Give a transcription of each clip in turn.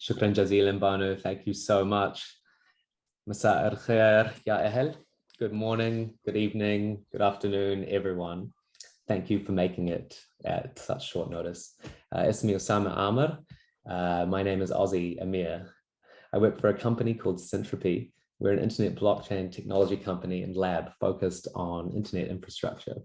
Shukran jazilan, Banu. Thank you so much. Masa al khair, ya ahl. Good morning, good evening, good afternoon, everyone. Thank you for making it at such short notice. Ismi Osama Amr. My name is Ozzy Amir. I work for a company called Syntropy. We're an internet blockchain technology company and lab focused on internet infrastructure.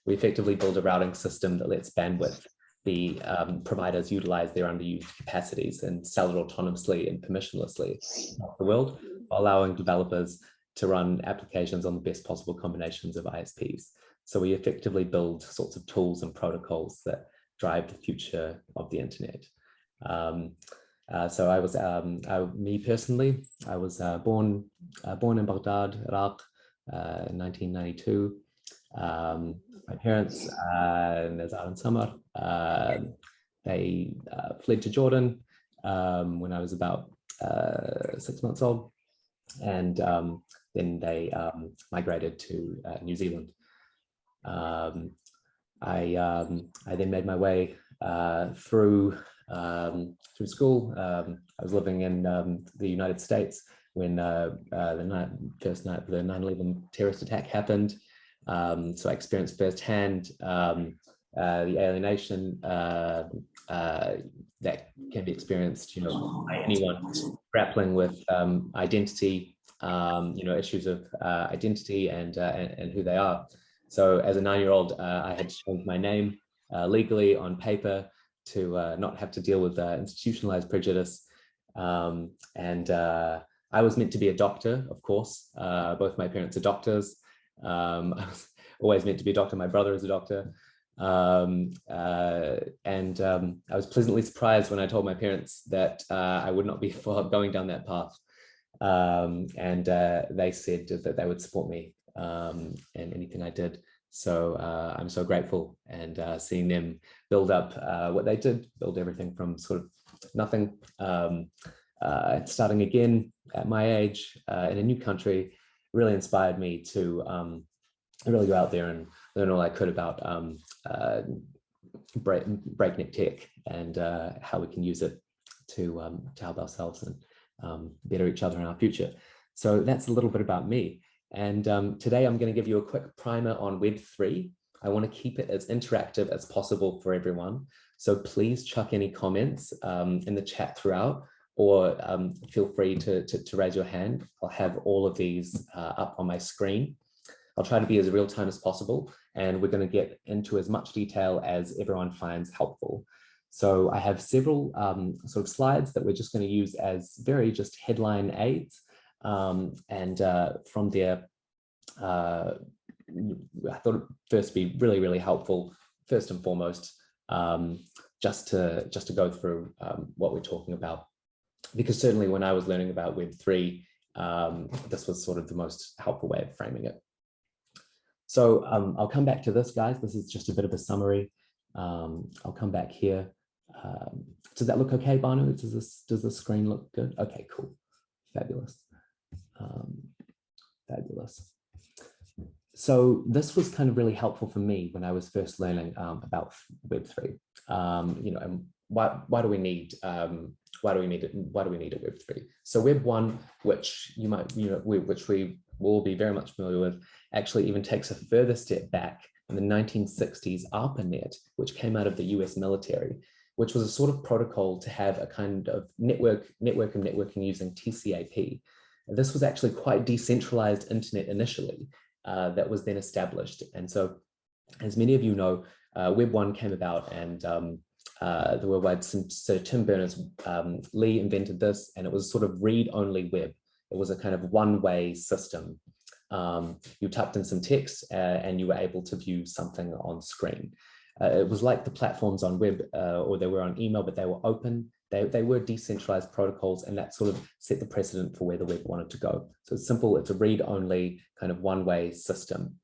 We effectively build a routing system that lets bandwidth the providers utilize their underused capacities and sell it autonomously and permissionlessly across the world, allowing developers to run applications on the best possible combinations of ISPs. So we effectively build sorts of tools and protocols that drive the future of the internet. So I was, me personally, I was born in Baghdad, Iraq, in 1992. My parents, Nazar and Samar, they fled to Jordan when I was about 6 months old, and then they migrated to New Zealand. I then made my way through school. I was living in the United States when the 9/11 terrorist attack happened. So I experienced firsthand the alienation that can be experienced, by anyone grappling with identity, issues of identity and who they are. So as a 9-year-old, I had to change my name legally on paper to not have to deal with institutionalized prejudice. And I was meant to be a doctor, of course. Both my parents are doctors. I was always meant to be a doctor. My brother is a doctor. And I was pleasantly surprised when I told my parents that I would not be going down that path. And they said that they would support me in anything I did. So I'm so grateful, and seeing them build up what they did, build everything from sort of nothing, starting again at my age in a new country, really inspired me to really go out there and learn all I could about breakneck tech and how we can use it to help ourselves and better each other in our future. So that's a little bit about me. And today I'm going to give you a quick primer on Web3. I want to keep it as interactive as possible for everyone. So please chuck any comments in the chat throughout, or feel free to raise your hand. I'll have all of these up on my screen. I'll try to be as real time as possible, and we're going to get into as much detail as everyone finds helpful. So I have several sort of slides that we're just going to use as very just headline aids. And from there, I thought it'd first be really, really helpful, first and foremost, just to go through what we're talking about. Because certainly when I was learning about Web3, this was sort of the most helpful way of framing it. So I'll come back to this, guys. This is just a bit of a summary. I'll come back here. Does that look okay, Banu? Does the screen look good? Okay, cool. Fabulous. Fabulous. So this was kind of really helpful for me when I was first learning about Web3. And why do we need a Web3? So Web 1, which which we will be very much familiar with, actually even takes a further step back in the 1960s ARPANET, which came out of the US military, which was a sort of protocol to have a kind of networking using TCP. This was actually quite decentralized internet initially that was then established. And so, as many of you know, Web 1 came about, and the worldwide, so Tim Berners-Lee invented this, and it was sort of read-only web. It was a kind of one-way system. You typed in some text and you were able to view something on screen. It was like the platforms on web, or they were on email, but they were open. They were decentralized protocols, and that sort of set the precedent for where the web wanted to go. So it's simple, it's a read-only kind of one-way system.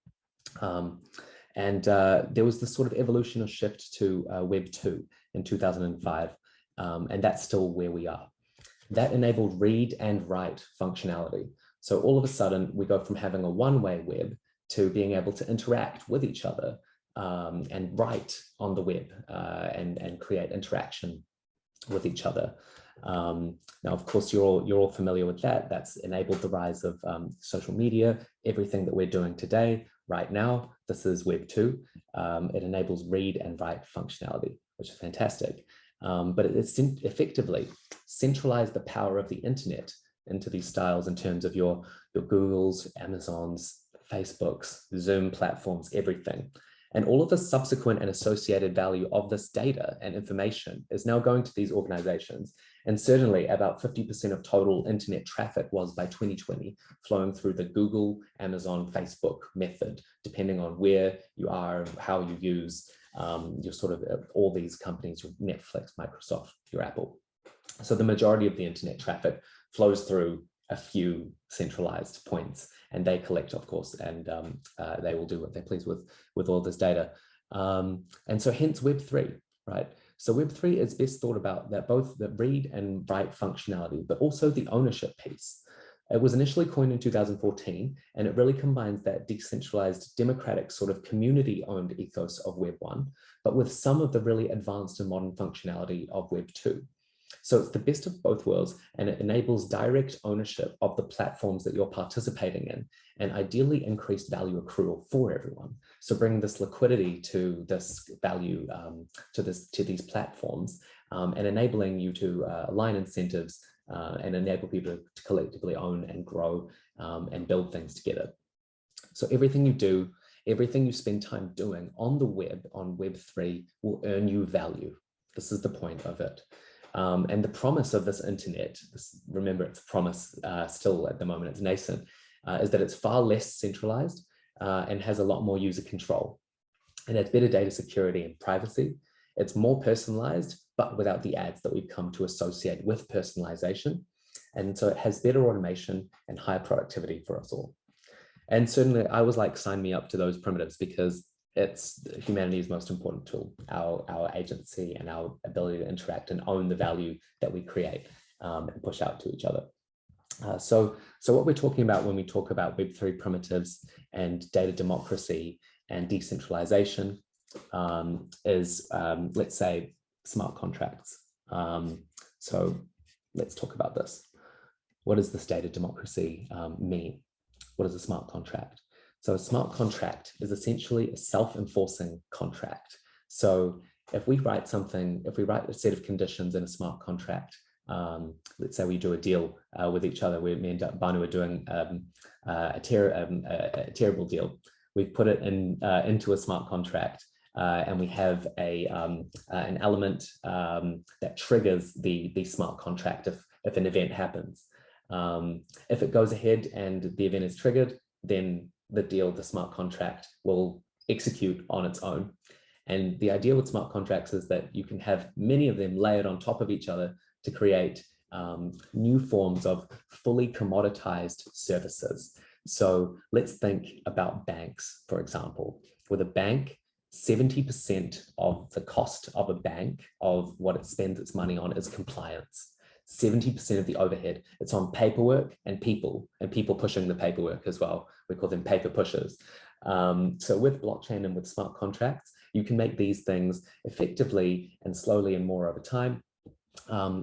And there was this sort of evolution or shift to Web 2 in 2005, and that's still where we are. That enabled read and write functionality. So all of a sudden, we go from having a one-way web to being able to interact with each other and write on the web and create interaction with each other. Now, of course, you're all familiar with that. That's enabled the rise of social media, everything that we're doing today, right now. This is Web 2. It enables read and write functionality, which is fantastic. But it's effectively centralized the power of the internet into these styles in terms of your Googles, Amazons, Facebooks, Zoom platforms, everything. And all of the subsequent and associated value of this data and information is now going to these organizations. And certainly about 50% of total internet traffic was by 2020 flowing through the Google, Amazon, Facebook method, depending on where you are, how you use your sort of all these companies, your Netflix, Microsoft, your Apple. So the majority of the internet traffic flows through a few centralized points, and they collect, of course, and they will do what they please with all this data. And so hence Web3, right? So Web3 is best thought about that both the read and write functionality, but also the ownership piece. It was initially coined in 2014, and it really combines that decentralized, democratic sort of community-owned ethos of Web 1, but with some of the really advanced and modern functionality of Web 2. So it's the best of both worlds, and it enables direct ownership of the platforms that you're participating in, and ideally increased value accrual for everyone. So bringing this liquidity to this value, to these platforms, and enabling you to align incentives and enable people to collectively own and grow and build things together. So everything you do, everything you spend time doing on the web, on Web3, will earn you value. This is the point of it. And the promise of this internet, remember it's a promise still at the moment, it's nascent, is that it's far less centralized and has a lot more user control. And it's better data security and privacy. It's more personalized, but without the ads that we've come to associate with personalization. And so it has better automation and higher productivity for us all. And certainly I was like, sign me up to those primitives, because it's humanity's most important tool, our agency and our ability to interact and own the value that we create and push out to each other. So what we're talking about when we talk about Web3 primitives and data democracy and decentralization is, let's say, smart contracts. So let's talk about this. What does this data democracy mean? What is a smart contract? So a smart contract is essentially a self-enforcing contract. So if we write something, if we write a set of conditions in a smart contract, let's say we do a deal with each other, me and Banu are doing a terrible deal. We've put it into a smart contract, and we have an element that triggers the smart contract if an event happens. If it goes ahead and the event is triggered, then the smart contract will execute on its own. And the idea with smart contracts is that you can have many of them layered on top of each other to create new forms of fully commoditized services. So let's think about banks, for example. With a bank, 70% of the cost of a bank, of what it spends its money on, is compliance. 70% of the overhead, it's on paperwork and people pushing the paperwork as well. We call them paper pushers. So with blockchain and with smart contracts, you can make these things effectively and slowly and more over time,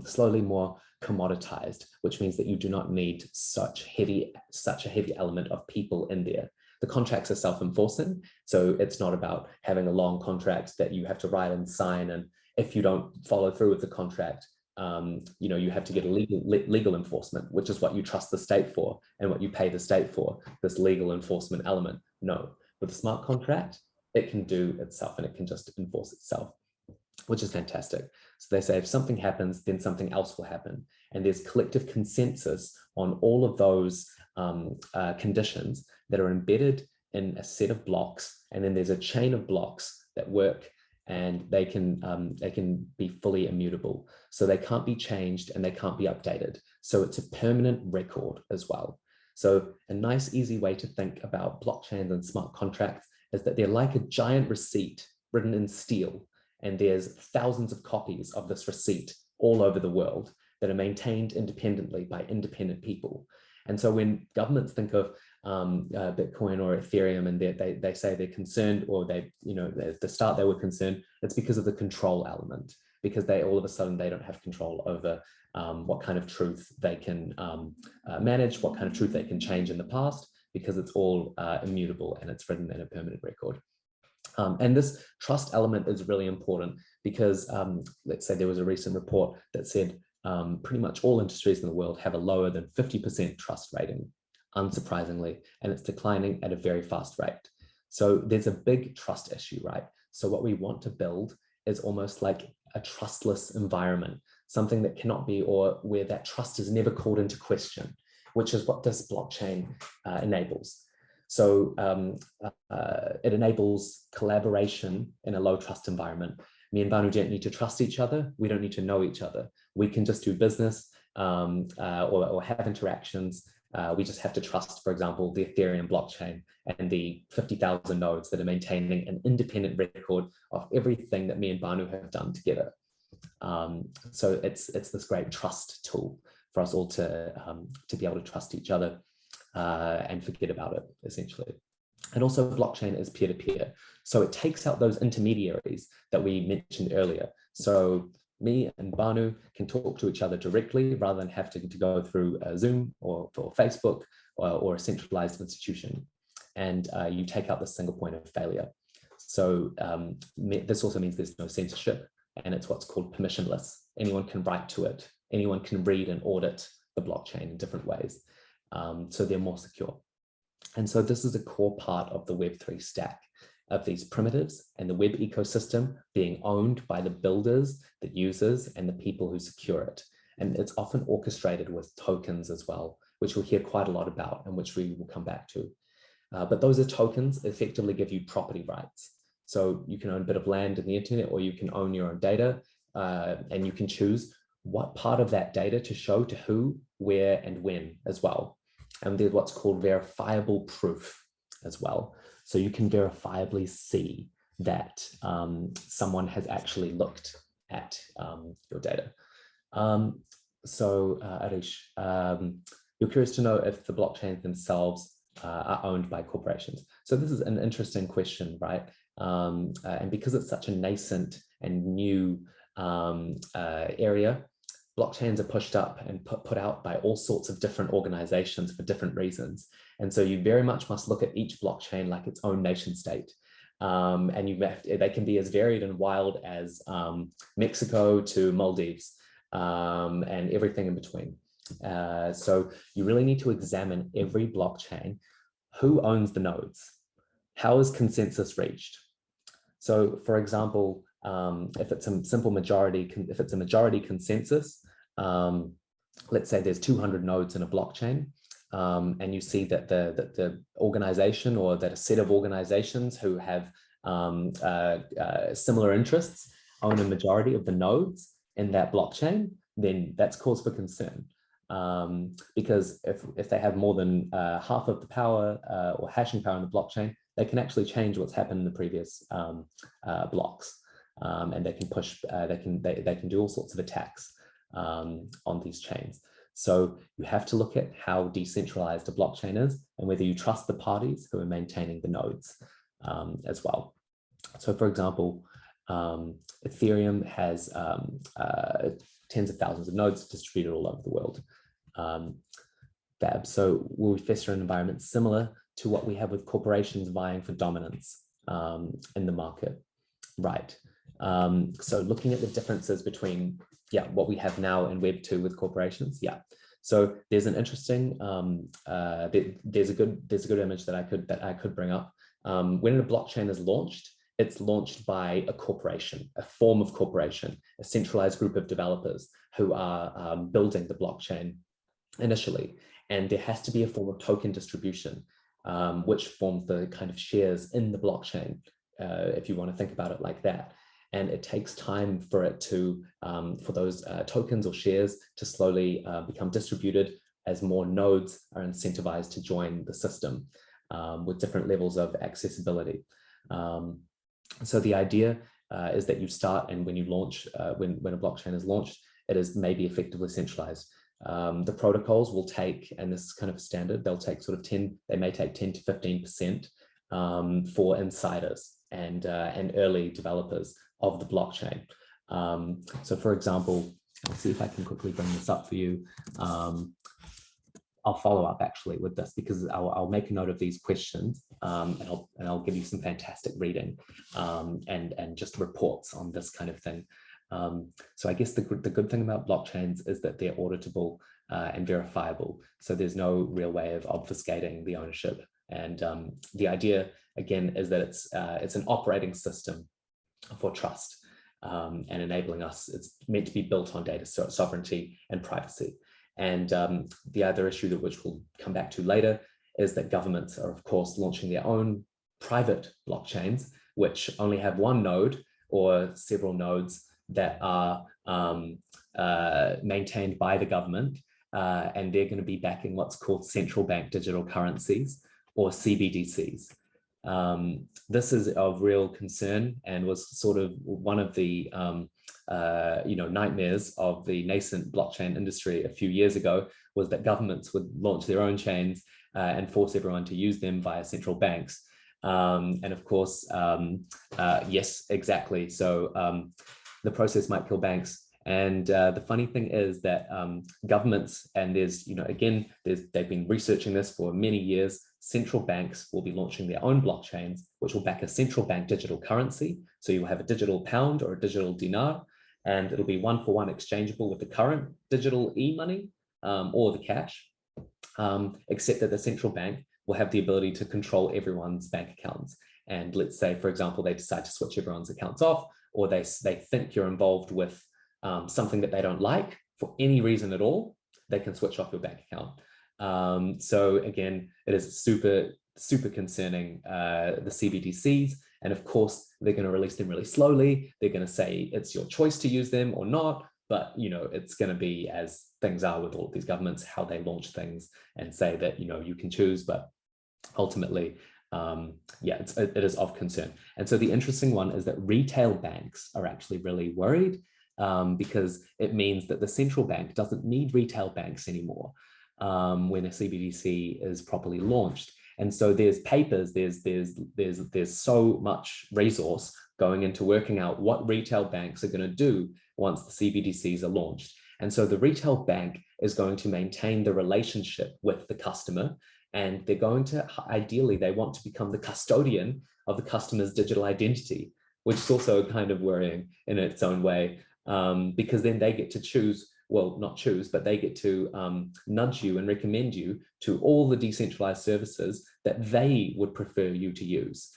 slowly more commoditized, which means that you do not need such a heavy element of people in there. The contracts are self-enforcing, so it's not about having a long contract that you have to write and sign, and if you don't follow through with the contract, you have to get a legal enforcement, which is what you trust the state for and what you pay the state for, this legal enforcement element. No, with a smart contract, it can do itself and it can just enforce itself, which is fantastic. So they say if something happens, then something else will happen. And there's collective consensus on all of those conditions that are embedded in a set of blocks. And then there's a chain of blocks that work, and they can be fully immutable. So they can't be changed and they can't be updated. So it's a permanent record as well. So a nice, easy way to think about blockchains and smart contracts is that they're like a giant receipt written in steel, and there's thousands of copies of this receipt all over the world that are maintained independently by independent people. And so when governments think of Bitcoin or Ethereum, and they say they're concerned, or at the start they were concerned, it's because of the control element, because all of a sudden they don't have control over what kind of truth they can manage, what kind of truth they can change in the past, because it's all immutable and it's written in a permanent record. And this trust element is really important because let's say there was a recent report that said pretty much all industries in the world have a lower than 50% trust rating, unsurprisingly, and it's declining at a very fast rate. So there's a big trust issue, right? So what we want to build is almost like a trustless environment, something that cannot be, or where that trust is never called into question, which is what this blockchain enables. So it enables collaboration in a low trust environment. Me and Banu don't need to trust each other. We don't need to know each other. We can just do business or have interactions. We just have to trust, for example, the Ethereum blockchain and the 50,000 nodes that are maintaining an independent record of everything that me and Banu have done together. So it's this great trust tool for us all to be able to trust each other and forget about it, essentially. And also blockchain is peer-to-peer. So it takes out those intermediaries that we mentioned earlier. So me and Banu can talk to each other directly rather than have to go through Zoom or Facebook or a centralized institution. And you take out the single point of failure. So this also means there's no censorship, and it's what's called permissionless. Anyone can write to it. Anyone can read and audit the blockchain in different ways. So they're more secure. And so this is a core part of the Web3 stack, of these primitives and the web ecosystem being owned by the builders, the users, and the people who secure it. And it's often orchestrated with tokens as well, which we'll hear quite a lot about and which we will come back to. But those are tokens that effectively give you property rights. So you can own a bit of land in the internet, or you can own your own data, and you can choose what part of that data to show to who, where, and when as well. And there's what's called verifiable proof as well. So you can verifiably see that someone has actually looked at your data. Arish, you're curious to know if the blockchains themselves are owned by corporations. So this is an interesting question, right? And because it's such a nascent and new area, blockchains are pushed up and put out by all sorts of different organizations for different reasons. And so you very much must look at each blockchain like its own nation state. And they can be as varied and wild as Mexico to Maldives and everything in between. So you really need to examine every blockchain. Who owns the nodes? How is consensus reached? So for example, if it's a simple majority, if it's a majority consensus, let's say there's 200 nodes in a blockchain, and you see that the organization, or that a set of organizations who have similar interests own a majority of the nodes in that blockchain, then that's cause for concern. Because if they have more than half of the power or hashing power in the blockchain, they can actually change what's happened in the previous blocks. And they can push, they can do all sorts of attacks on these chains. So you have to look at how decentralized a blockchain is and whether you trust the parties who are maintaining the nodes as well. So for example, Ethereum has tens of thousands of nodes distributed all over the world. So will we fester an environment similar to what we have with corporations vying for dominance in the market? Right. So looking at the differences between what we have now in Web 2 with corporations, So there's an interesting there's a good image that I could bring up. When a blockchain is launched, it's launched by a corporation, a form of corporation, a centralized group of developers who are building the blockchain initially, and there has to be a form of token distribution, which forms the kind of shares in the blockchain, if you want to think about it like that. And it takes time for it to, for those tokens or shares to slowly become distributed as more nodes are incentivized to join the system with different levels of accessibility. So the idea is that you start, and when you launch, when a blockchain is launched, it is maybe effectively centralized. The protocols will take, and this is kind of a standard, they'll take sort of 10, they may take 10 to 15% for insiders and early developers of the blockchain. So for example, I'll see if I can quickly bring this up for you. I'll follow up actually with this, because I'll make a note of these questions, and I'll give you some fantastic reading, and just reports on this kind of thing. So I guess the good thing about blockchains is that they're auditable and verifiable. So there's no real way of obfuscating the ownership. And the idea, again, is that it's an operating system for trust, and enabling us. It's meant to be built on data sovereignty and privacy. And the other issue that which we'll come back to later is that governments are, of course, launching their own private blockchains, which only have one node or several nodes that are maintained by the government, and they're going to be backing what's called central bank digital currencies, or CBDCs. This is of real concern, and was sort of one of the nightmares of the nascent blockchain industry a few years ago, was that governments would launch their own chains and force everyone to use them via central banks. And of course, yes, exactly. So the process might kill banks. And the funny thing is that governments, and they've been researching this for many years, central banks will be launching their own blockchains, which will back a central bank digital currency. So you will have a digital pound or a digital dinar, and it'll be one-for-one exchangeable with the current digital e-money or the cash, except that the central bank will have the ability to control everyone's bank accounts. And let's say, for example, they decide to switch everyone's accounts off, or they think you're involved with something that they don't like for any reason at all, they can switch off your bank account. So again, it is super, super concerning, the CBDCs. And of course, they're going to release them really slowly. They're going to say it's your choice to use them or not. But, it's going to be, as things are with all of these governments, how they launch things and say that, you can choose. But ultimately, it is of concern. And so the interesting one is that retail banks are actually really worried, because it means that the central bank doesn't need retail banks anymore when a CBDC is properly launched. And so there's papers, there's so much resource going into working out what retail banks are going to do once the CBDCs are launched. And so the retail bank is going to maintain the relationship with the customer, and they're going to, ideally, they want to become the custodian of the customer's digital identity, which is also kind of worrying in its own way, because then they get to choose, well, not choose, but they get to nudge you and recommend you to all the decentralized services that they would prefer you to use,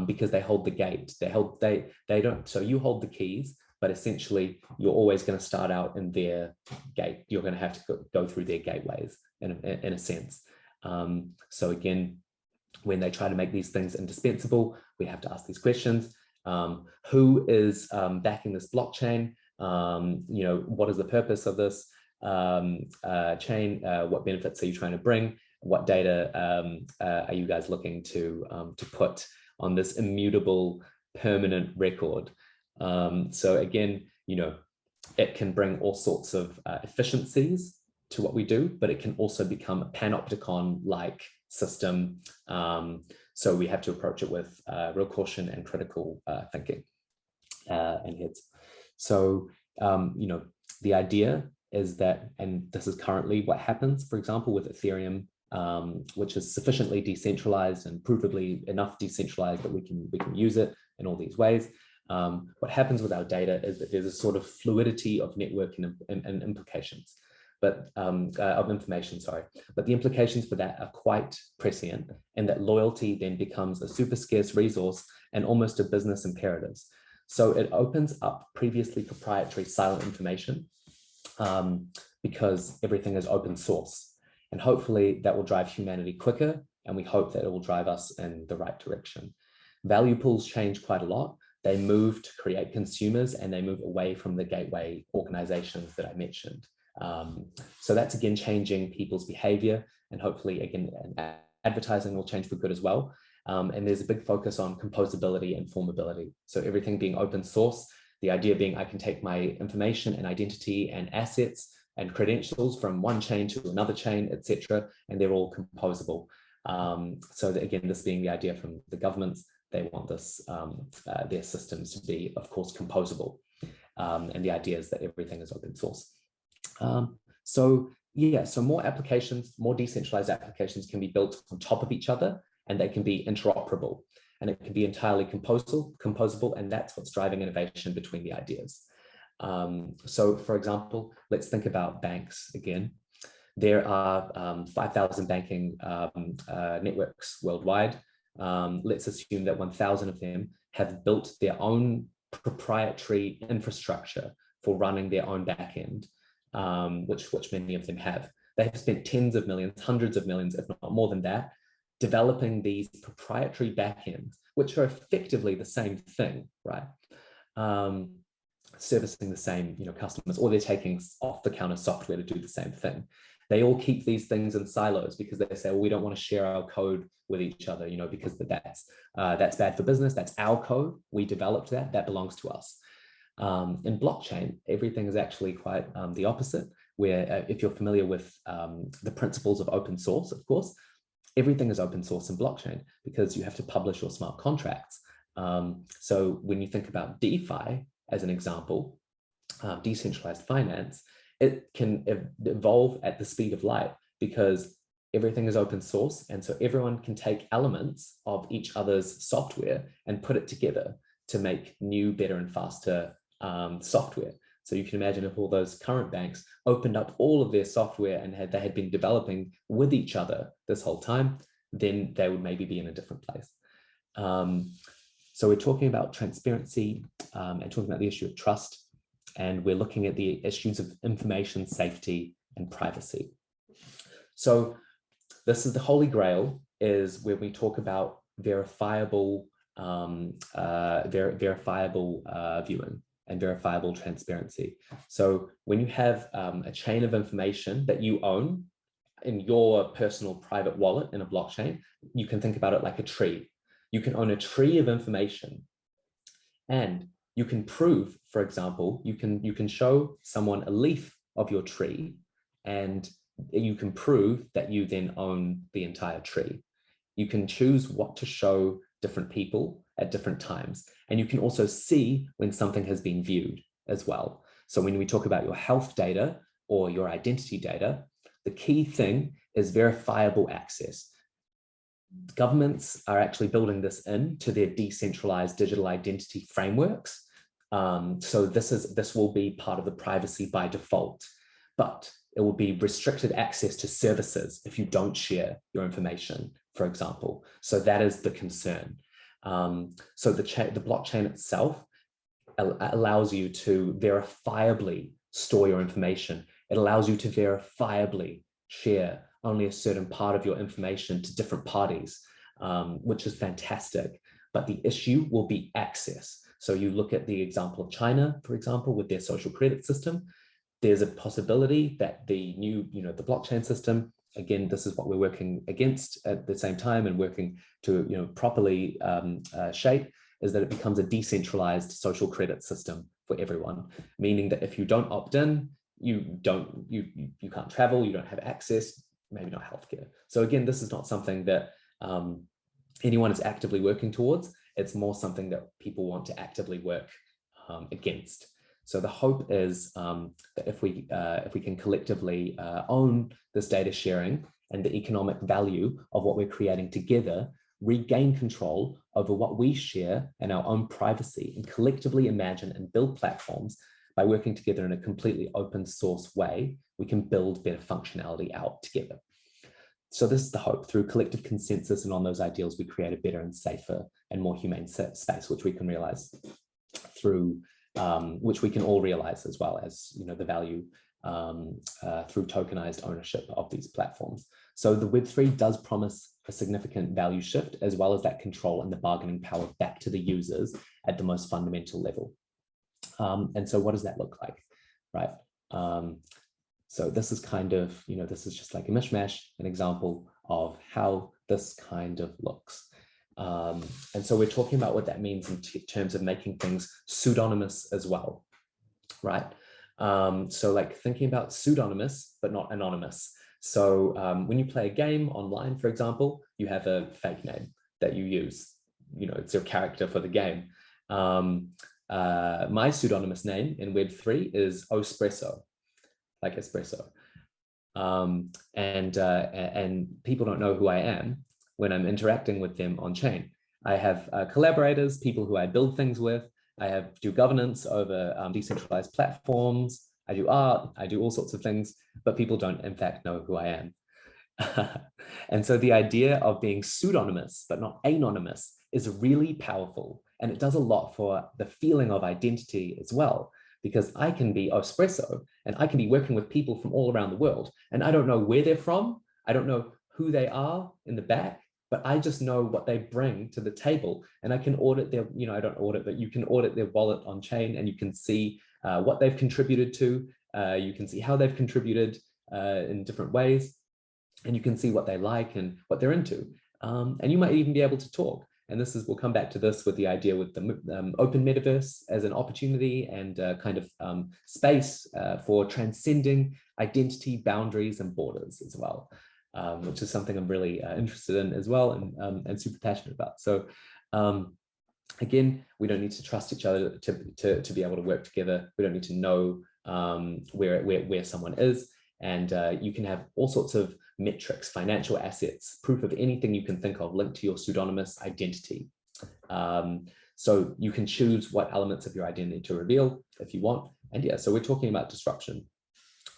because they hold the gate. They don't, so you hold the keys, but essentially you're always going to start out in their gate. You're going to have to go through their gateways in a sense. So again, when they try to make these things indispensable, we have to ask these questions. Who is backing this blockchain? What is the purpose of this chain? What benefits are you trying to bring? What data are you guys looking to put on this immutable, permanent record? So again, it can bring all sorts of efficiencies to what we do, but it can also become a panopticon-like system. So we have to approach it with real caution and critical thinking and heads. So, the idea is that, and this is currently what happens, for example, with Ethereum, which is sufficiently decentralized and provably enough decentralized that we can use it in all these ways. What happens with our data is that there's a sort of fluidity of network and implications, but of information, sorry. But the implications for that are quite prescient, and that loyalty then becomes a super scarce resource and almost a business imperative. So it opens up previously proprietary silent information, because everything is open source. And hopefully that will drive humanity quicker, and we hope that it will drive us in the right direction. Value pools change quite a lot. They move to create consumers, and they move away from the gateway organizations that I mentioned. So that's again changing people's behavior, and hopefully again advertising will change for good as well. And there's a big focus on composability and formability. So everything being open source, the idea being I can take my information and identity and assets and credentials from one chain to another chain, etc., and they're all composable. So that, again, this being the idea from the governments, they want this their systems to be, of course, composable. And the idea is that everything is open source. So yeah, so more applications, more decentralized applications can be built on top of each other, and they can be interoperable, and it can be entirely composable, and that's what's driving innovation between the ideas. So for example, let's think about banks again. There are 5,000 banking networks worldwide. Let's assume that 1,000 of them have built their own proprietary infrastructure for running their own backend, which many of them have. They have spent tens of millions, hundreds of millions, if not more than that, developing these proprietary backends, which are effectively the same thing, right? Servicing the same, customers, or they're taking off-the-counter software to do the same thing. They all keep these things in silos because they say, well, we don't want to share our code with each other, because that's bad for business. That's our code. We developed that. That belongs to us. In blockchain, everything is actually quite the opposite, where if you're familiar with the principles of open source, of course, everything is open source in blockchain because you have to publish your smart contracts. So when you think about DeFi as an example, decentralized finance, it can evolve at the speed of light because everything is open source. And so everyone can take elements of each other's software and put it together to make new, better, and faster software. So you can imagine if all those current banks opened up all of their software and they had been developing with each other this whole time, then they would maybe be in a different place. So we're talking about transparency and talking about the issue of trust, and we're looking at the issues of information safety and privacy. So this is the holy grail, is where we talk about verifiable viewing and verifiable transparency. So when you have a chain of information that you own in your personal private wallet in a blockchain, you can think about it like a tree. You can own a tree of information, and you can prove, for example, you can show someone a leaf of your tree, and you can prove that you then own the entire tree. You can choose what to show different people at different times. And you can also see when something has been viewed as well. So when we talk about your health data or your identity data, the key thing is verifiable access. Governments are actually building this into their decentralized digital identity frameworks. So this will be part of the privacy by default, but it will be restricted access to services if you don't share your information, for example. So that is the concern. So the blockchain itself allows you to verifiably store your information. It allows you to verifiably share only a certain part of your information to different parties, which is fantastic. But the issue will be access. So you look at the example of China, for example, with their social credit system. There's a possibility that the new, the blockchain system, again, this is what we're working against at the same time and working to, properly shape, is that it becomes a decentralized social credit system for everyone, meaning that if you don't opt in, you can't travel, you don't have access, maybe not healthcare. So again, this is not something that anyone is actively working towards. It's more something that people want to actively work against. So the hope is that if we can collectively own this data sharing and the economic value of what we're creating together, regain control over what we share and our own privacy, and collectively imagine and build platforms by working together in a completely open source way, we can build better functionality out together. So this is the hope. Through collective consensus and on those ideals, we create a better and safer and more humane space, which we can realize through, which we can all realize as well as, the value through tokenized ownership of these platforms. So the Web3 does promise a significant value shift, as well as that control and the bargaining power back to the users at the most fundamental level. And so what does that look like, right? So this is kind of, this is just like a mishmash, an example of how this kind of looks. And so we're talking about what that means in terms of making things pseudonymous as well, right? So like thinking about pseudonymous, but not anonymous. So when you play a game online, for example, you have a fake name that you use, it's your character for the game. My pseudonymous name in Web3 is Ospresso. like espresso. And people don't know who I am when I'm interacting with them on chain. I have collaborators, people who I build things with. I do governance over decentralized platforms. I do art. I do all sorts of things, but people don't, in fact, know who I am. And so the idea of being pseudonymous, but not anonymous, is really powerful. And it does a lot for the feeling of identity as well, because I can be espresso and I can be working with people from all around the world. And I don't know where they're from. I don't know who they are in the back, but I just know what they bring to the table. And I can audit their, I don't audit, but you can audit their wallet on chain, and you can see what they've contributed to. You can see how they've contributed in different ways. And you can see what they like and what they're into. And you might even be able to talk. And we'll come back to this with the idea with the open metaverse as an opportunity and kind of space for transcending identity, boundaries, and borders as well, which is something I'm really interested in as well, and super passionate about. So again, we don't need to trust each other to be able to work together. We don't need to know where someone is. And you can have all sorts of metrics, financial assets, proof of anything you can think of linked to your pseudonymous identity. So you can choose what elements of your identity to reveal if you want. And yeah, so we're talking about disruption.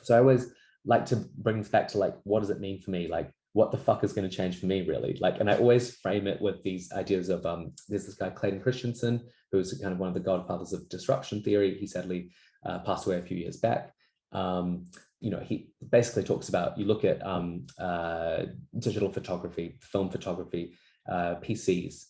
So I always like to bring this back to like, what does it mean for me? Like, what the fuck is going to change for me, really? Like, and I always frame it with these ideas of, there's this guy, Clayton Christensen, who's kind of one of the godfathers of disruption theory. He sadly passed away a few years back. He basically talks about, you look at digital photography, film photography, PCs,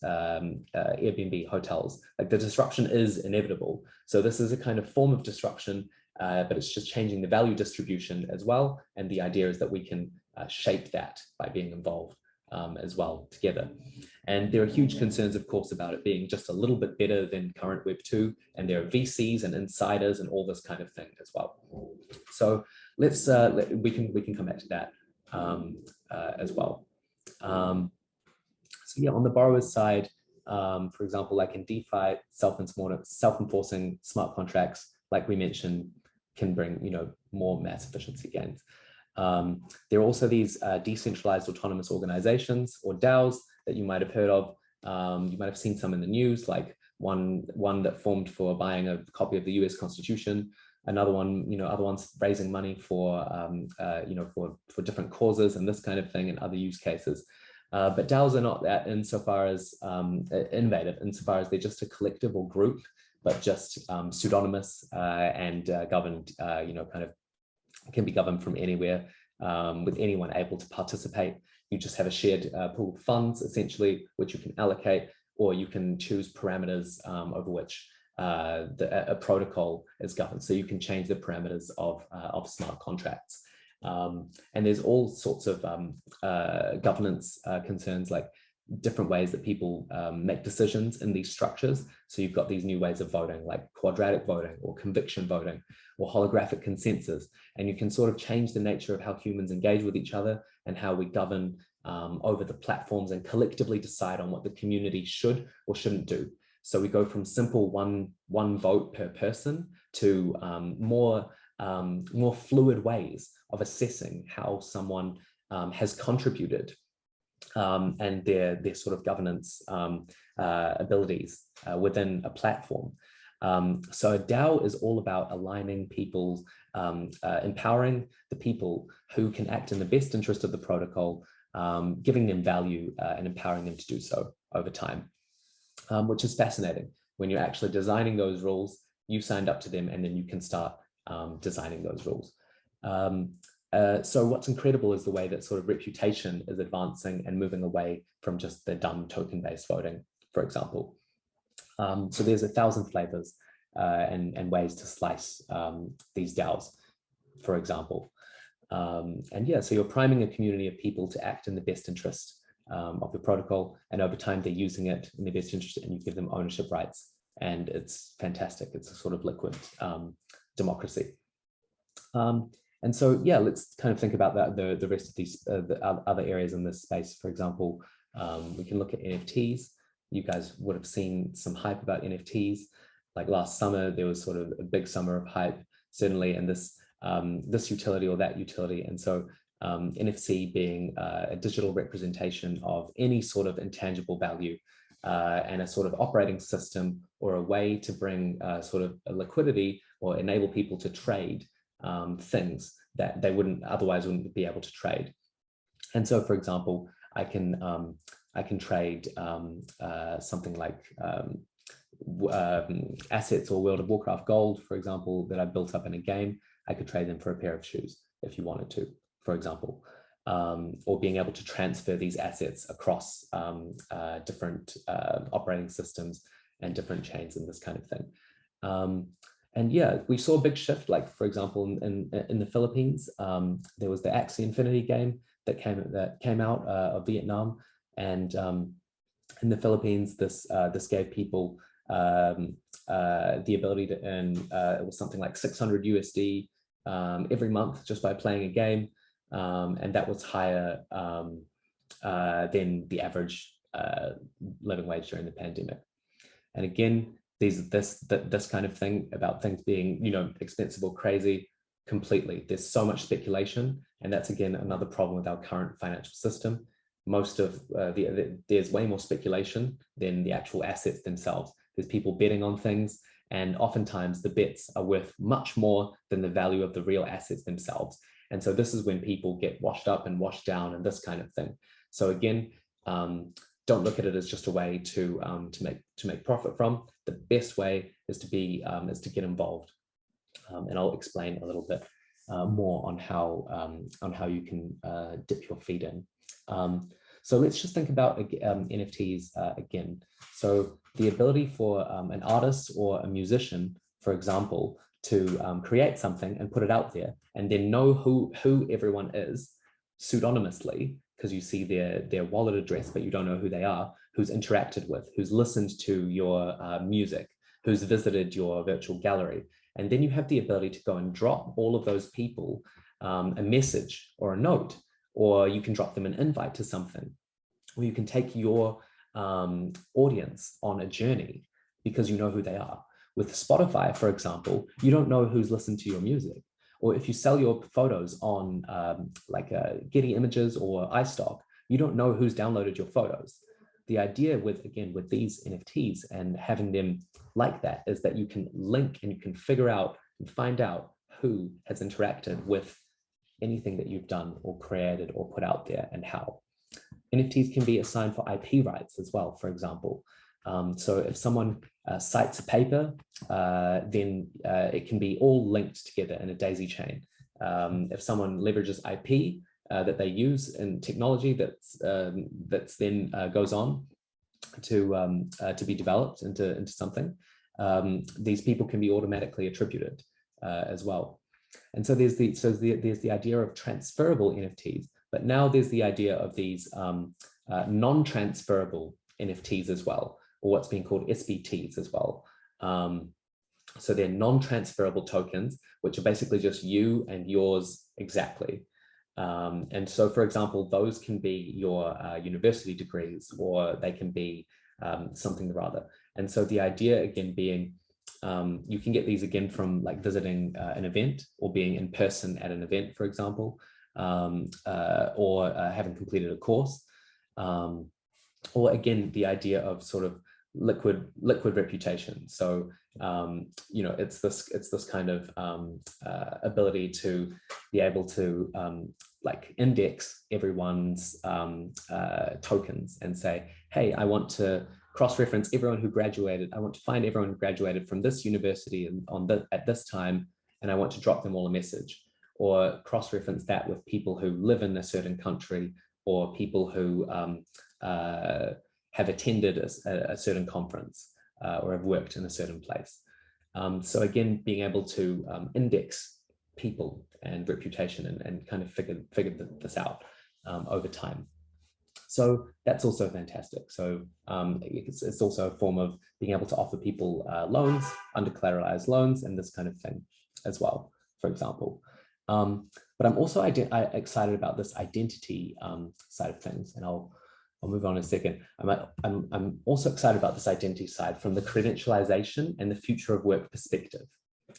Airbnb, hotels, like the disruption is inevitable. So this is a kind of form of disruption, but it's just changing the value distribution as well. And the idea is that we can shape that by being involved as well together. And there are huge concerns, of course, about it being just a little bit better than current Web 2. And there are VCs and insiders and all this kind of thing as well. So let's we can come back to that as well. So yeah, on the borrower's side, for example, like in DeFi, self-enforcing smart contracts, like we mentioned, can bring more mass efficiency gains. There are also these decentralized autonomous organizations, or DAOs, that you might have heard of. You might have seen some in the news, like one that formed for buying a copy of the US Constitution. Another one, other ones raising money for different causes and this kind of thing, and other use cases. But DAOs are not that insofar as innovative, insofar as they're just a collective or group, but just pseudonymous and governed, kind of can be governed from anywhere, with anyone able to participate. You just have a shared pool of funds, essentially, which you can allocate, or you can choose parameters over which a protocol is governed. So you can change the parameters of smart contracts. And there's all sorts of governance concerns, like different ways that people make decisions in these structures. So you've got these new ways of voting, like quadratic voting or conviction voting or holographic consensus. And you can sort of change the nature of how humans engage with each other and how we govern over the platforms and collectively decide on what the community should or shouldn't do. So we go from simple one vote per person to more fluid ways of assessing how someone has contributed and their sort of governance abilities within a platform. So a DAO is all about aligning people's, empowering the people who can act in the best interest of the protocol, giving them value and empowering them to do so over time, which is fascinating. When you're actually designing those rules, you signed up to them, and then you can start designing those rules. So what's incredible is the way that sort of reputation is advancing and moving away from just the dumb token-based voting, for example. So there's 1,000 flavors and ways to slice these DAOs, for example. And yeah, so you're priming a community of people to act in the best interest of the protocol, and over time they're using it in their best interest, and you give them ownership rights, and it's fantastic. It's a sort of liquid democracy. And so, yeah, let's kind of think about that, the rest of these the other areas in this space. For example, we can look at NFTs. You guys would have seen some hype about NFTs. Like last summer, there was sort of a big summer of hype, certainly, and this this utility or that utility. And so NFC being a digital representation of any sort of intangible value, and a sort of operating system or a way to bring sort of a liquidity or enable people to trade things that they wouldn't be able to trade. And so, for example, I can trade something like assets or World of Warcraft gold, for example, that I built up in a game. I could trade them for a pair of shoes if you wanted to, for example, or being able to transfer these assets across different operating systems and different chains and this kind of thing. And yeah, we saw a big shift, like, for example, in the Philippines, there was the Axie Infinity game that came out of Vietnam. And in the Philippines, this gave people the ability to earn, it was something like 600 USD every month just by playing a game. And that was higher than the average living wage during the pandemic. And again, this kind of thing about things being, you know, expensive or crazy, completely. There's so much speculation, and that's again another problem with our current financial system. Most of there's way more speculation than the actual assets themselves. There's people betting on things, and oftentimes the bets are worth much more than the value of the real assets themselves. And so this is when people get washed up and washed down and this kind of thing. So again, don't look at it as just a way to make profit from. The best way is to get involved, and I'll explain a little bit more on how you can dip your feet in. So let's just think about NFTs again. So the ability for an artist or a musician, for example, to create something and put it out there, and then know who everyone is pseudonymously, because you see their wallet address, but you don't know who they are, who's interacted with, who's listened to your music, who's visited your virtual gallery. And then you have the ability to go and drop all of those people a message or a note, or you can drop them an invite to something, or you can take your audience on a journey because you know who they are. With Spotify, for example, you don't know who's listened to your music. Or if you sell your photos on Getty Images or iStock, you don't know who's downloaded your photos. The idea with these NFTs and having them like that is that you can link and you can figure out and find out who has interacted with anything that you've done or created or put out there and how. NFTs can be assigned for IP rights as well, for example. So if someone cites a paper, then it can be all linked together in a daisy chain. If someone leverages IP that they use in technology that's then goes on to be developed into something, these people can be automatically attributed as well. And so there's the idea of transferable NFTs, but now there's the idea of these non-transferable NFTs as well, or what's being called SBTs as well. So they're non-transferable tokens, which are basically just you and yours exactly. And so, for example, those can be your university degrees, or they can be something or other. And so the idea again being, you can get these again from like visiting an event or being in person at an event, for example, or having completed a course. Or again, the idea of sort of liquid reputation. So you know, it's this kind of ability to be able to like index everyone's tokens and say, hey, I want to cross-reference everyone who graduated. I want to find everyone who graduated from this university and at this time, and I want to drop them all a message, or cross-reference that with people who live in a certain country, or people who have attended a certain conference or have worked in a certain place. So again, being able to index people and reputation and kind of figure this out over time. So that's also fantastic. So it's also a form of being able to offer people loans, under collateralized loans, and this kind of thing as well, for example. But I'm also excited about this identity side of things, and I'll move on in a second. I'm also excited about this identity side from the credentialization and the future of work perspective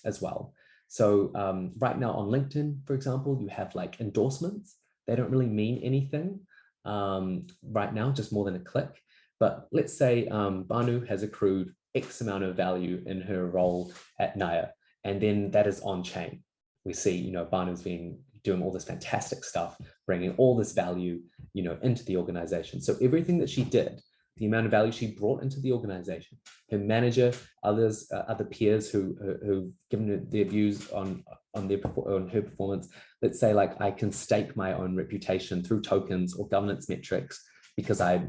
as well. So right now on LinkedIn, for example, you have like endorsements. They don't really mean anything right now, just more than a click. But let's say Banu has accrued X amount of value in her role at Naya, and then that is on chain. We see, you know, Banu's been doing all this fantastic stuff, bringing all this value, you know, into the organization. So everything that she did, the amount of value she brought into the organization, her manager, others, other peers who've given her their views on her performance. Let's say, like, I can stake my own reputation through tokens or governance metrics because I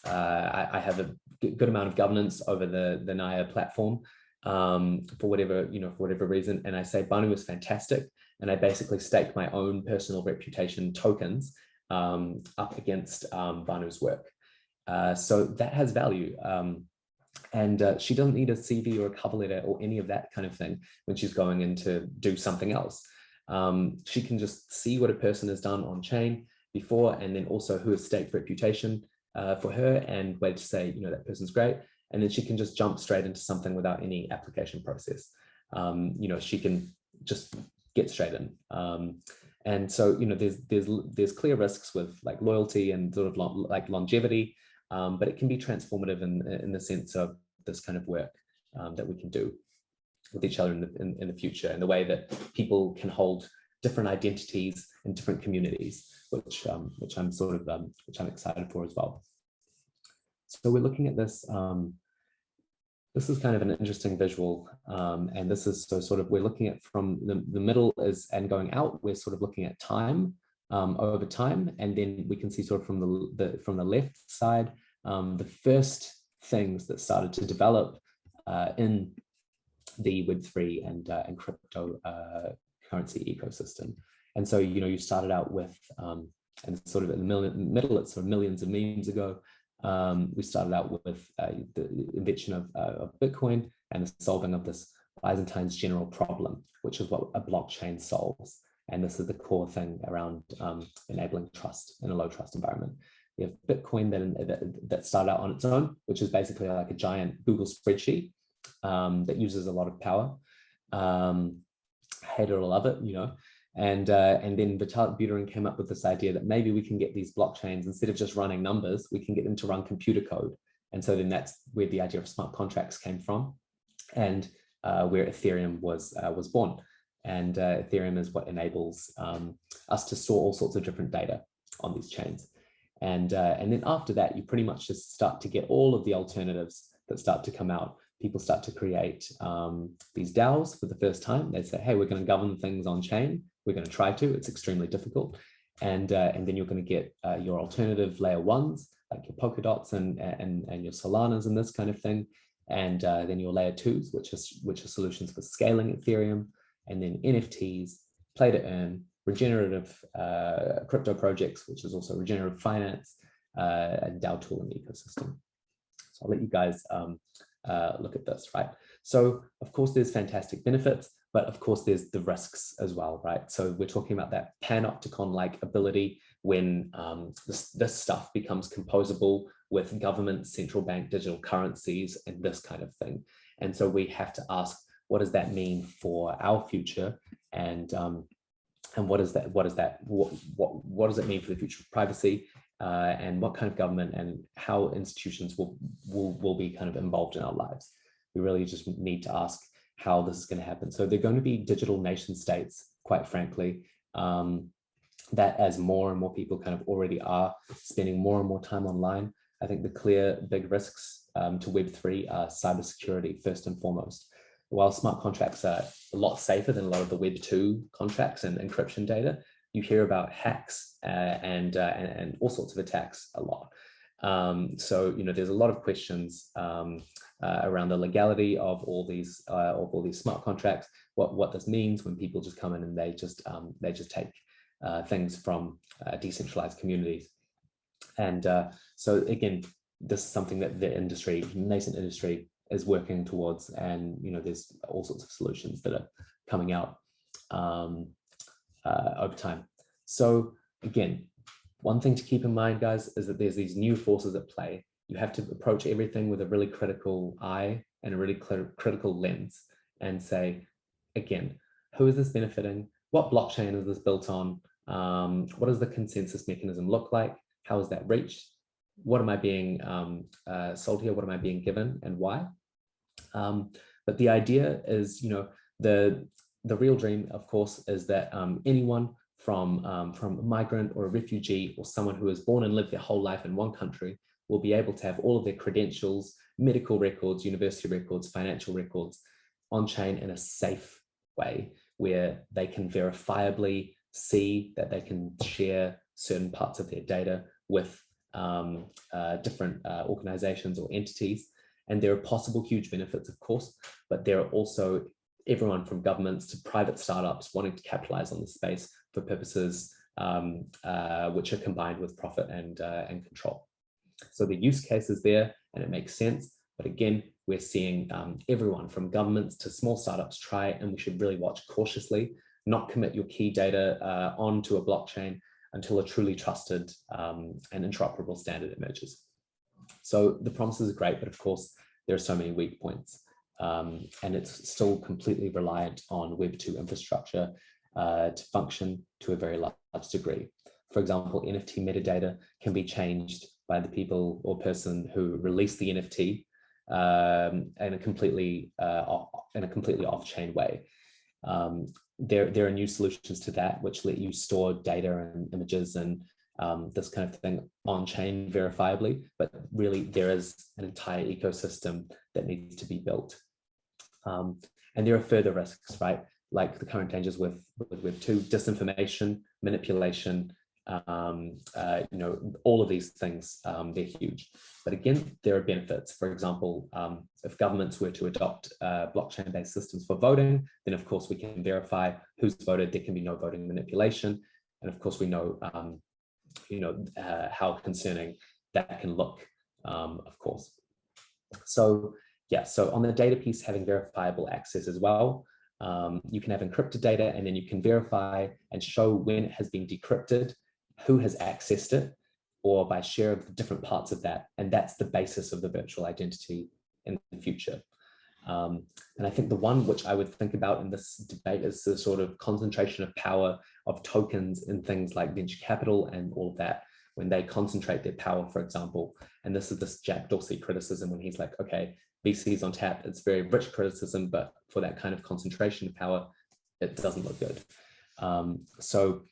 have a good amount of governance over the Naya platform for whatever, you know, for whatever reason. And I say Banu is fantastic, and I basically stake my own personal reputation tokens up against Banu's work. So that has value. And she doesn't need a CV or a cover letter or any of that kind of thing when she's going in to do something else. She can just see what a person has done on chain before, and then also who has staked reputation for her, and where to say, you know, that person's great. And then she can just jump straight into something without any application process. You know, she can just get straight in. And so, you know, there's clear risks with like loyalty and sort of like longevity, but it can be transformative in the sense of this kind of work that we can do with each other in the future, and the way that people can hold different identities in different communities, which I'm sort of which I'm excited for as well. So we're looking at this. This is kind of an interesting visual, and this is so sort of, we're looking at from the middle is and going out, we're sort of looking at time over time, and then we can see sort of from the left side the first things that started to develop in the Web3 and crypto currency ecosystem. And so, you know, you started out with and sort of in the middle, it's sort of millions of memes ago. We started out with the invention of Bitcoin and the solving of this Byzantine's general problem, which is what a blockchain solves. And this is the core thing around enabling trust in a low trust environment. We have Bitcoin that started out on its own, which is basically like a giant Google spreadsheet that uses a lot of power. Hate it or love it, you know. And then Vitalik Buterin came up with this idea that maybe we can get these blockchains, instead of just running numbers, we can get them to run computer code. And so then that's where the idea of smart contracts came from, and where Ethereum was born. And Ethereum is what enables us to store all sorts of different data on these chains. And then after that, you pretty much just start to get all of the alternatives that start to come out. People start to create these DAOs for the first time. They say, hey, we're going to govern things on chain. We're going to try to. It's extremely difficult. And then you're going to get your alternative layer ones, like your Polkadots and your Solanas and this kind of thing. And then your layer twos, which are solutions for scaling Ethereum, and then NFTs, play to earn, regenerative crypto projects, which is also regenerative finance, and DAO tooling ecosystem. So I'll let you guys look at this, right? So of course there's fantastic benefits, but of course there's the risks as well, right? So we're talking about that panopticon-like ability when this stuff becomes composable with government, central bank, digital currencies, and this kind of thing. And so we have to ask, what does that mean for our future? And what does it mean for the future of privacy? And what kind of government and how institutions will be kind of involved in our lives. We really just need to ask how this is going to happen. So they're going to be digital nation states, quite frankly, that as more and more people kind of already are spending more and more time online. I think the clear big risks to Web3 are cybersecurity first and foremost. While smart contracts are a lot safer than a lot of the Web2 contracts and encryption data, you hear about hacks and all sorts of attacks a lot. So, you know, there's a lot of questions around the legality of all these smart contracts, what this means when people just come in and they just take things from decentralized communities. And so again, this is something that the industry, nascent industry, is working towards, and you know, there's all sorts of solutions that are coming out over time. So again, one thing to keep in mind, guys, is that there's these new forces at play. You have to approach everything with a really critical eye and a really critical lens, and say, again, Who is this benefiting? What blockchain is this built on? What does the consensus mechanism look like? How is that reached? What am I being sold here? What am I being given, and why? But the idea is, the real dream, of course, is that anyone from a migrant or a refugee or someone who is born and lived their whole life in one country will be able to have all of their credentials, medical records, university records, financial records on chain in a safe way, where they can verifiably see that they can share certain parts of their data with different organizations or entities. And there are possible huge benefits, of course, but there are also everyone from governments to private startups wanting to capitalize on the space for purposes which are combined with profit and control. So the use case is there and it makes sense. But again, we're seeing everyone from governments to small startups try, and we should really watch cautiously, not commit your key data onto a blockchain until a truly trusted and interoperable standard emerges. So the promises are great, but of course, there are so many weak points. And it's still completely reliant on Web2 infrastructure to function to a very large degree. For example, NFT metadata can be changed by the people or person who released the NFT in a completely off-chain way. There are new solutions to that which let you store data and images and this kind of thing on chain verifiably, but really there is an entire ecosystem that needs to be built. And there are further risks, right? Like the current dangers with Web2, disinformation, manipulation, all of these things, they're huge. But again, there are benefits. For example, if governments were to adopt blockchain-based systems for voting, then of course we can verify who's voted. There can be no voting manipulation. And of course we know, how concerning that can look, of course. So yeah, so on the data piece, having verifiable access as well. You can have encrypted data and then you can verify and show when it has been decrypted, who has accessed it, or by share of different parts of that. And that's the basis of the virtual identity in the future. And I think the one which I would think about in this debate is the sort of concentration of power of tokens in things like venture capital and all of that, when they concentrate their power, for example. And this is this Jack Dorsey criticism when he's like, okay, VC's on tap, it's very rich criticism, but for that kind of concentration of power, it doesn't look good. So,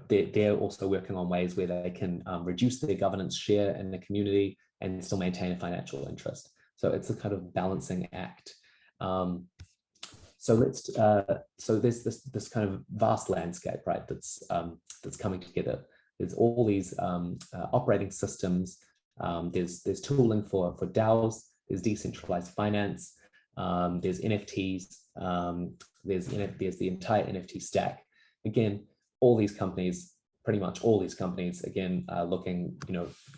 they're also working on ways where they can reduce their governance share in the community and still maintain a financial interest. So it's a kind of balancing act. So there's this kind of vast landscape, right? That's coming together. There's all these operating systems. There's tooling for DAOs. There's decentralized finance. There's NFTs. There's the entire NFT stack. Again, all these companies, pretty much all these companies, again, are looking,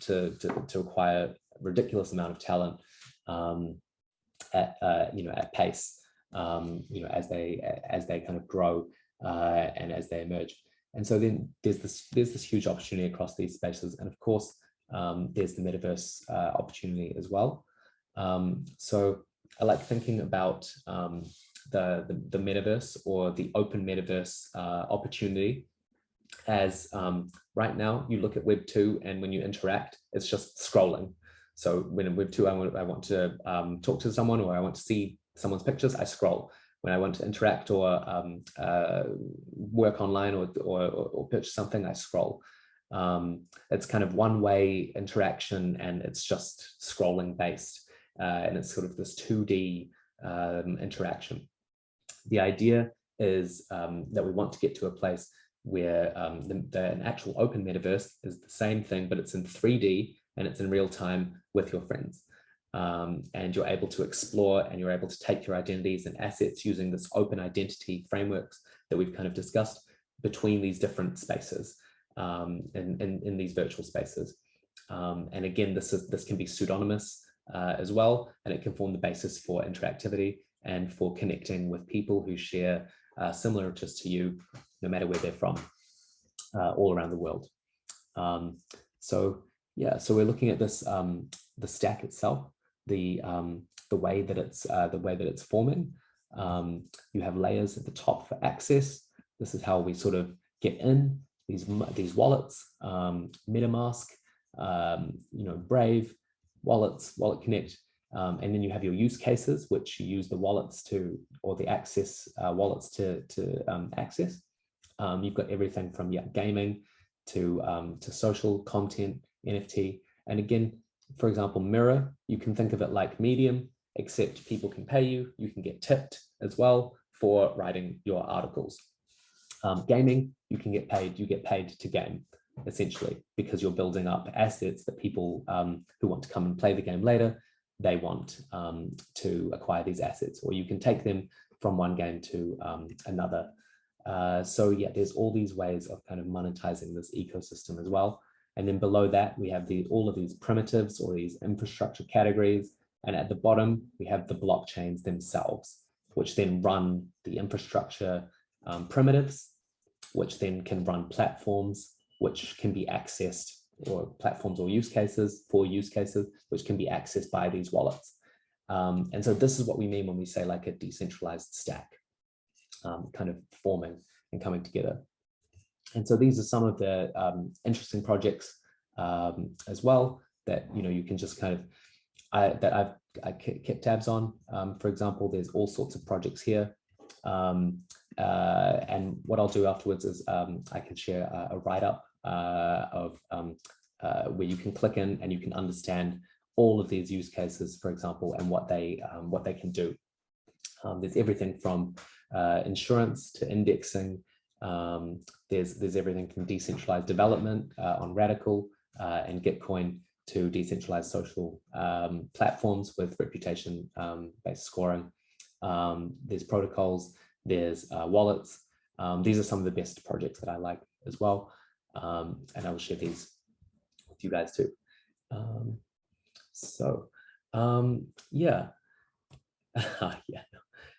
to acquire a ridiculous amount of talent at pace, as they kind of grow and as they emerge. And so then there's this huge opportunity across these spaces, and of course, there's the metaverse opportunity as well. So I like thinking about the metaverse or the open metaverse opportunity as right now you look at Web2 and when you interact, it's just scrolling. So when in Web2 I want to talk to someone or I want to see someone's pictures, I scroll. When I want to interact or work online or purchase something, I scroll. It's kind of one-way interaction and it's just scrolling based. And it's sort of this 2D interaction. The idea is that we want to get to a place where an actual open metaverse is the same thing, but it's in 3D and it's in real time with your friends. And you're able to explore and you're able to take your identities and assets using this open identity frameworks that we've kind of discussed between these different spaces in these virtual spaces. And again, this can be pseudonymous as well, and it can form the basis for interactivity and for connecting with people who share similar interests to you, no matter where they're from, all around the world. So we're looking at this, the stack itself, the way that it's forming. You have layers at the top for access. This is how we sort of get in these wallets, MetaMask, Brave, wallets, Wallet Connect, and then you have your use cases, which you use the wallets to, or the access wallets to access. You've got everything from gaming to social content, NFT, and again, for example, Mirror, you can think of it like Medium, except people can pay you. You can get tipped as well for writing your articles. Gaming, you can get paid. You get paid to game, essentially, because you're building up assets that people who want to come and play the game later, they want to acquire these assets, or you can take them from one game to another. So yeah, there's all these ways of kind of monetizing this ecosystem as well. And then below that, we have all of these primitives or these infrastructure categories. And at the bottom, we have the blockchains themselves, which then run the infrastructure primitives, which then can run platforms, which can be accessed, or platforms or use cases, which can be accessed by these wallets. And so this is what we mean when we say like a decentralized stack, kind of forming and coming together. And so these are some of the interesting projects as well that you can just kind of I kept tabs on. For example, there's all sorts of projects here. And what I'll do afterwards is I can share a write-up of where you can click in and you can understand all of these use cases, for example, and what they can do. There's everything from insurance to indexing. There's everything from decentralized development on Radical and Gitcoin to decentralized social platforms with reputation-based scoring. There's protocols, there's wallets. These are some of the best projects that I like as well. And I will share these with you guys too. Yeah. Yeah.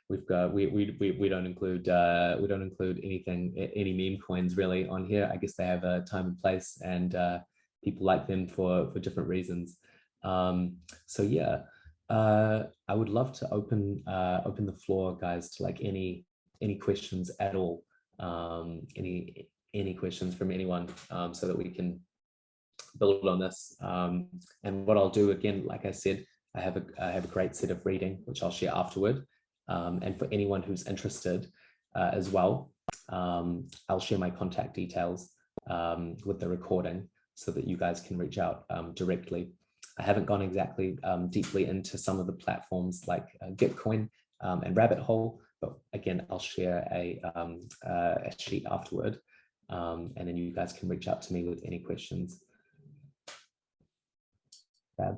We've got we don't include anything, any meme coins really on here. I guess they have a time and place, and people like them for different reasons. So yeah, I would love to open the floor, guys, to like any questions at all. Any questions from anyone, so that we can build on this. And what I'll do again, like I said, I have a great set of reading which I'll share afterward. And for anyone who's interested as well, I'll share my contact details with the recording so that you guys can reach out directly. I haven't gone exactly deeply into some of the platforms like Gitcoin and Rabbit Hole, but again, I'll share a sheet afterward, and then you guys can reach out to me with any questions. Fab.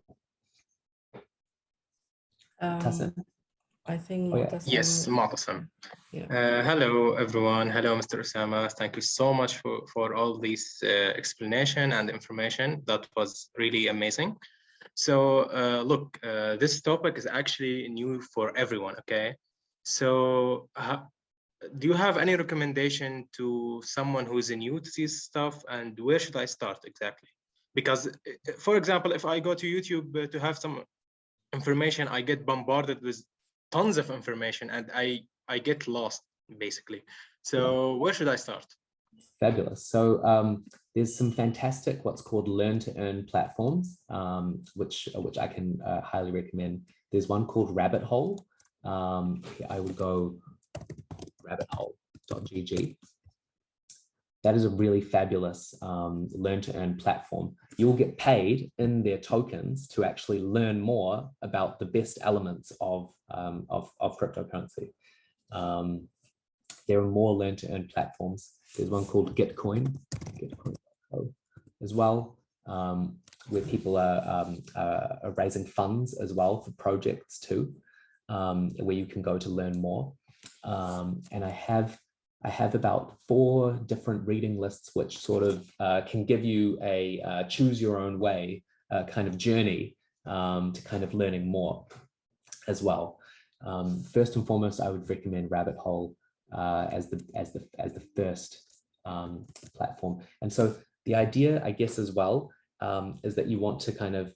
I think yes, Mu'tasim. Yeah. Hello everyone. Hello Mr. Osama. Thank you so much for all this explanation and information. That was really amazing. So look, this topic is actually new for everyone, okay? So do you have any recommendation to someone who is new to this stuff, and where should I start exactly? Because for example, if I go to YouTube to have some information, I get bombarded with tons of information and I get lost basically. So where should I start? Fabulous. So there's some fantastic what's called learn to earn platforms, which I can highly recommend. There's one called Rabbit Hole. I would go rabbithole.gg. That is a really fabulous learn to earn platform. You'll get paid in their tokens to actually learn more about the best elements of cryptocurrency. There are more learn to earn platforms. There's one called Gitcoin as well, where people are raising funds as well for projects too, where you can go to learn more. And I have about 4 different reading lists, which sort of can give you a choose your own way kind of journey to kind of learning more as well. First and foremost, I would recommend Rabbit Hole as the first platform. And so the idea, I guess, as well, is that you want to kind of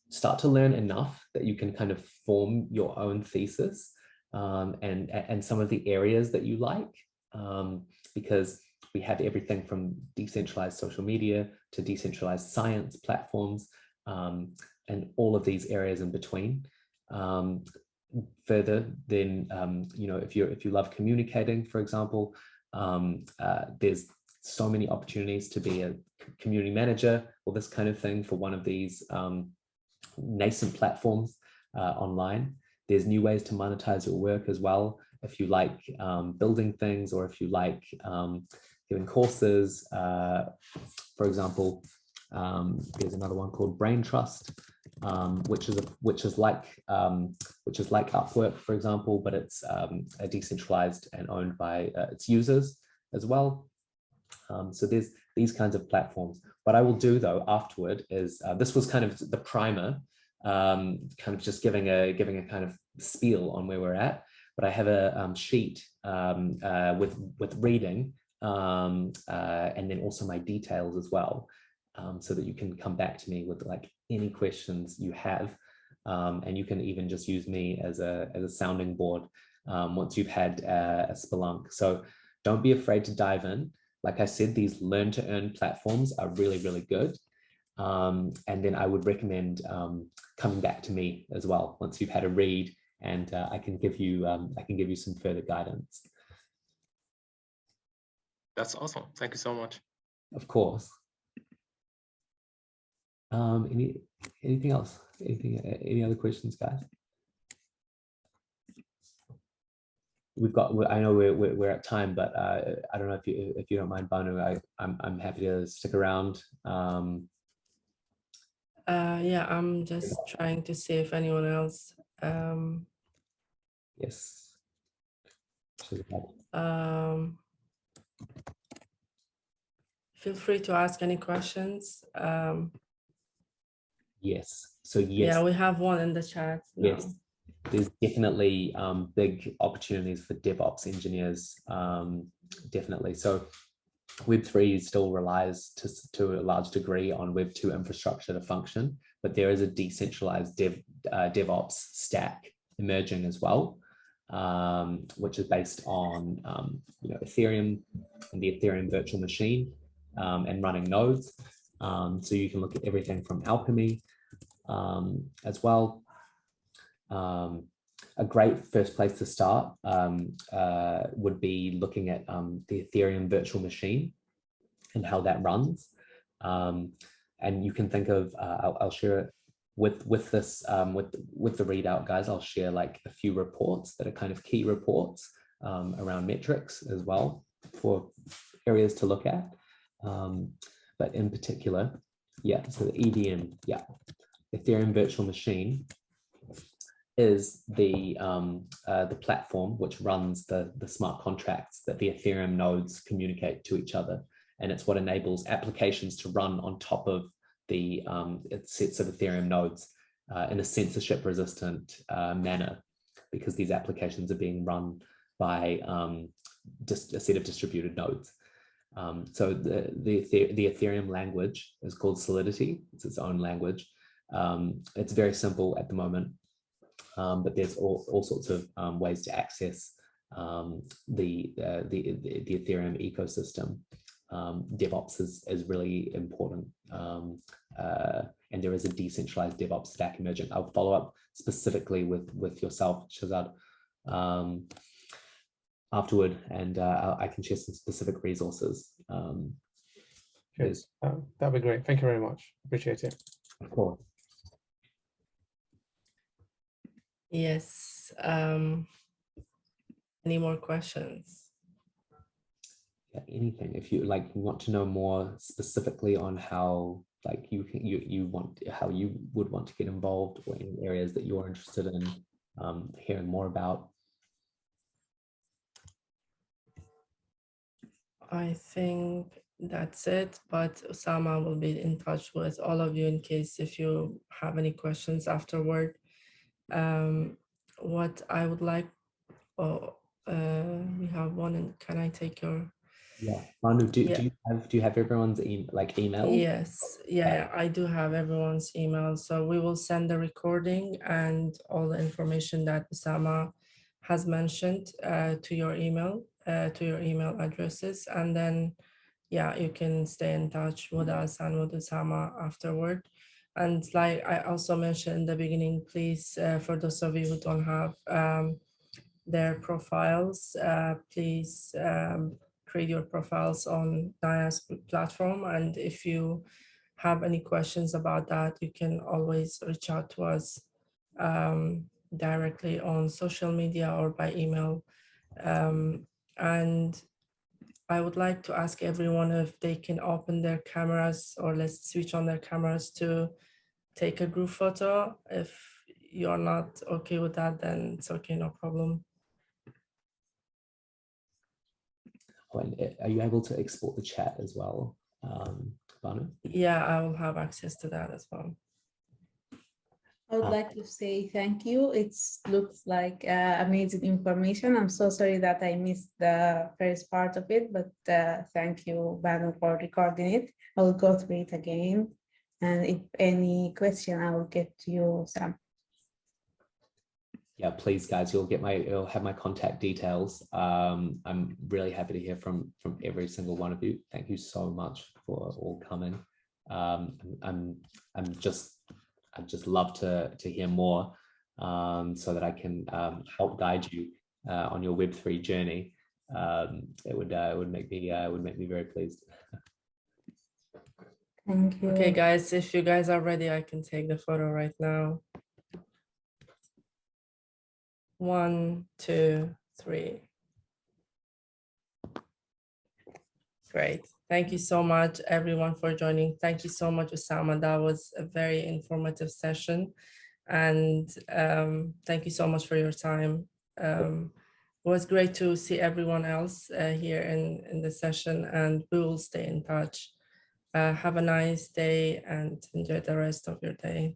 start to learn enough that you can kind of form your own thesis. and some of the areas that you like, because we have everything from decentralized social media to decentralized science platforms, and all of these areas in between. Further, then, if you love communicating, for example, there's so many opportunities to be a community manager or this kind of thing for one of these nascent platforms online. There's new ways to monetize your work as well. If you like building things, or if you like giving courses, for example, there's another one called Brain Trust, which is like Upwork, for example, but it's decentralized and owned by its users as well. So there's these kinds of platforms. What I will do though afterward is, this was kind of the primer, kind of just giving a kind of spiel on where we're at, but I have a sheet with reading, and then also my details as well, so that you can come back to me with like any questions you have, and you can even just use me as a sounding board once you've had a Spelunk. So don't be afraid to dive in. Like I said, these learn to earn platforms are really, really good. And then I would recommend coming back to me as well once you've had a read, and I can give you some further guidance. That's awesome. Thank you so much. Of course. Anything else? Any other questions, guys? I know we're at time, but I don't know if you don't mind, Banu. I'm happy to stick around. Yeah, I'm just trying to see if anyone else. Yes. Feel free to ask any questions. Yes. So yes. Yeah, we have one in the chat now. Yes. There's definitely big opportunities for DevOps engineers, definitely. So Web3 still relies to a large degree on Web2 infrastructure to function, but there is a decentralized DevOps stack emerging as well, which is based on Ethereum and the Ethereum virtual machine, and running nodes. So you can look at everything from Alchemy as well. A great first place to start would be looking at the Ethereum virtual machine and how that runs. And you can think of, I'll share it with this, with the readout, guys. I'll share like a few reports that are kind of key reports around metrics as well for areas to look at. But in particular, yeah, so the EVM, yeah, Ethereum virtual machine is the platform which runs the smart contracts that the Ethereum nodes communicate to each other. And it's what enables applications to run on top of the sets of Ethereum nodes in a censorship resistant manner, because these applications are being run by just a set of distributed nodes. So the Ethereum language is called Solidity. It's its own language. It's very simple at the moment, but there's all sorts of ways to access the Ethereum ecosystem. DevOps is really important, and there is a decentralized DevOps stack emerging. I'll follow up specifically with yourself, Shazad, afterward, and I can share some specific resources. That'd be great. Thank you very much. Appreciate it. Of course. Yes. Any more questions? Yeah, anything. If you want to know more specifically on how you would want to get involved, or in areas that you're interested in hearing more about. I think that's it, but Osama will be in touch with all of you in case if you have any questions afterward. What I would like, we have one, and can I take your? Yeah, Manu, do you have everyone's email? Yes, yeah, I do have everyone's email. So we will send the recording and all the information that Osama has mentioned to your email addresses, and then yeah, you can stay in touch with us and with Osama afterward. And like I also mentioned in the beginning, please, for those of you who don't have their profiles, please create your profiles on Naya's platform. And if you have any questions about that, you can always reach out to us directly on social media or by email. And I would like to ask everyone if they can open their cameras, or let's switch on their cameras to take a group photo. If you're not okay with that, then it's okay, no problem. Are you able to export the chat as well, Banu? Yeah, I will have access to that as well. I would like to say thank you. It looks like amazing information. I'm so sorry that I missed the first part of it, but thank you, Banu, for recording it. I will go through it again. And if any question, I will get to you, Sam. Yeah, please, guys, you'll have my contact details. I'm really happy to hear from every single one of you. Thank you so much for all coming. I'd just love to hear more, so that I can help guide you on your Web3 journey. It would make me very pleased. Thank you. Okay, guys, if you guys are ready, I can take the photo right now. 1, 2, 3. Great. Thank you so much, everyone, for joining. Thank you so much, Osama. That was a very informative session. And thank you so much for your time. It was great to see everyone else here in the session, and we will stay in touch. Have a nice day and enjoy the rest of your day.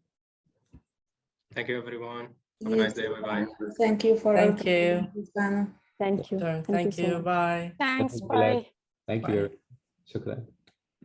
Thank you, everyone. Have a nice day. Bye-bye. Thank you for Thank you. Banu. Thank you. Sure. Thank you. so much. Bye. Thanks. Bye. Bye. Thank Bye. you. Shukran.